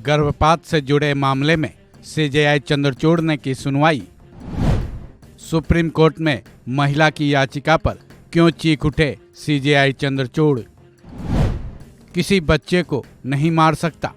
गर्भपात से जुड़े मामले में सीजेआई चंद्रचूड़ ने की सुनवाई। सुप्रीम कोर्ट में महिला की याचिका पर क्यों चीख उठे सीजेआई चंद्रचूड़। किसी बच्चे को नहीं मार सकता।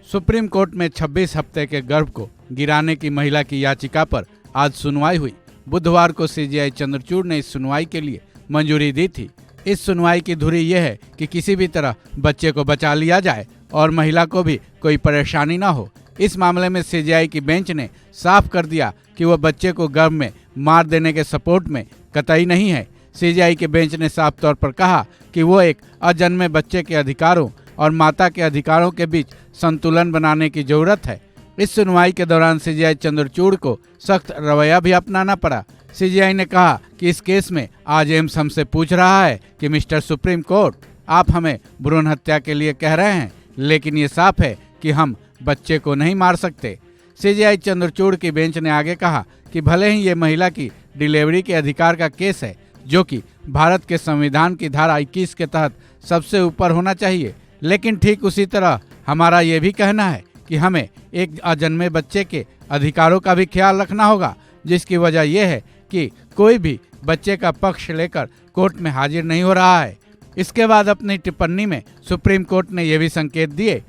सुप्रीम कोर्ट में 26 हफ्ते के गर्भ को गिराने की महिला की याचिका पर आज सुनवाई हुई। बुधवार को सीजेआई चंद्रचूड़ ने इस सुनवाई के लिए मंजूरी दी थी। इस सुनवाई की धुरी यह है कि किसी भी तरह बच्चे को बचा लिया जाए और महिला को भी कोई परेशानी न हो। इस मामले में सीजेआई की बेंच ने साफ कर दिया कि वह बच्चे को गर्भ में मार देने के सपोर्ट में कतई नहीं है। सीजेआई के बेंच ने साफ तौर पर कहा कि वो एक अजन्मे बच्चे के अधिकारों और माता के अधिकारों के बीच संतुलन बनाने की जरूरत है। इस सुनवाई के दौरान सीजेआई चंद्रचूड़ को सख्त रवैया भी अपनाना पड़ा। सीजेआई ने कहा कि इस केस में आज एम्स हमसे पूछ रहा है कि मिस्टर सुप्रीम कोर्ट, आप हमें भ्रूण हत्या के लिए कह रहे हैं, लेकिन ये साफ है कि हम बच्चे को नहीं मार सकते। सीजेआई चंद्रचूड़ की बेंच ने आगे कहा कि भले ही ये महिला की डिलीवरी के अधिकार का केस है, जो कि भारत के संविधान की धारा 21 के तहत सबसे ऊपर होना चाहिए, लेकिन ठीक उसी तरह हमारा ये भी कहना है कि हमें एक अजन्मे बच्चे के अधिकारों का भी ख्याल रखना होगा, जिसकी वजह यह है कि कोई भी बच्चे का पक्ष लेकर कोर्ट में हाजिर नहीं हो रहा है। इसके बाद अपनी टिप्पणी में सुप्रीम कोर्ट ने यह भी संकेत दिए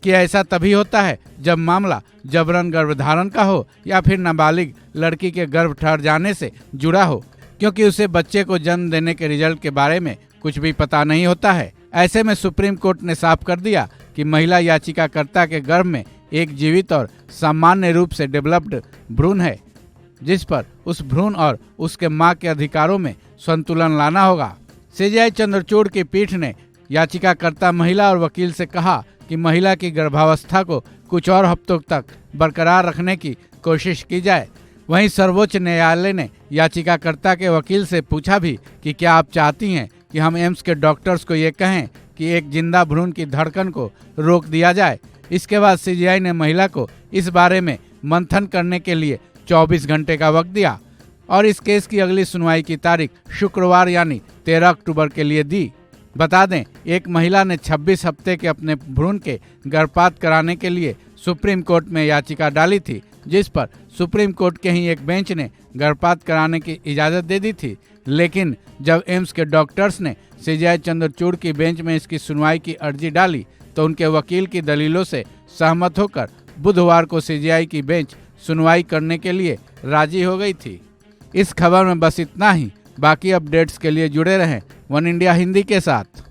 कि ऐसा तभी होता है जब मामला जबरन गर्भधारण का हो या फिर नाबालिग लड़की के गर्भ ठहर जाने से जुड़ा हो, क्योंकि उसे बच्चे को जन्म देने के रिजल्ट के बारे में कुछ भी पता नहीं होता है। ऐसे में सुप्रीम कोर्ट ने साफ कर दिया कि महिला याचिकाकर्ता के गर्भ में एक जीवित और सामान्य रूप से डेवलप्ड भ्रूण है, जिस पर उस भ्रूण और उसके मां के अधिकारों में संतुलन लाना होगा। सीजेआई चंद्रचूड़ की पीठ ने याचिकाकर्ता महिला और वकील से कहा कि महिला की गर्भावस्था को कुछ और हफ्तों तक बरकरार रखने की कोशिश की जाए। वहीं सर्वोच्च न्यायालय ने याचिकाकर्ता के वकील से पूछा भी कि क्या आप चाहती हैं कि हम एम्स के डॉक्टर्स को ये कहें कि एक जिंदा भ्रूण की धड़कन को रोक दिया जाए। इसके बाद सीजेआई ने महिला को इस बारे में मंथन करने के लिए 24 घंटे का वक्त दिया और इस केस की अगली सुनवाई की तारीख शुक्रवार यानी 13 अक्टूबर के लिए दी। बता दें, एक महिला ने 26 हफ्ते के अपने भ्रूण के गर्भपात कराने के लिए सुप्रीम कोर्ट में याचिका डाली थी, जिस पर सुप्रीम कोर्ट के ही एक बेंच ने गर्भपात कराने की इजाज़त दे दी थी। लेकिन जब एम्स के डॉक्टर्स ने सीजेआई चंद्रचूड़ की बेंच में इसकी सुनवाई की अर्जी डाली तो उनके वकील की दलीलों से सहमत होकर बुधवार को सीजेआई की बेंच सुनवाई करने के लिए राजी हो गई थी। इस खबर में बस इतना ही। बाकी अपडेट्स के लिए जुड़े रहें वन इंडिया हिंदी के साथ।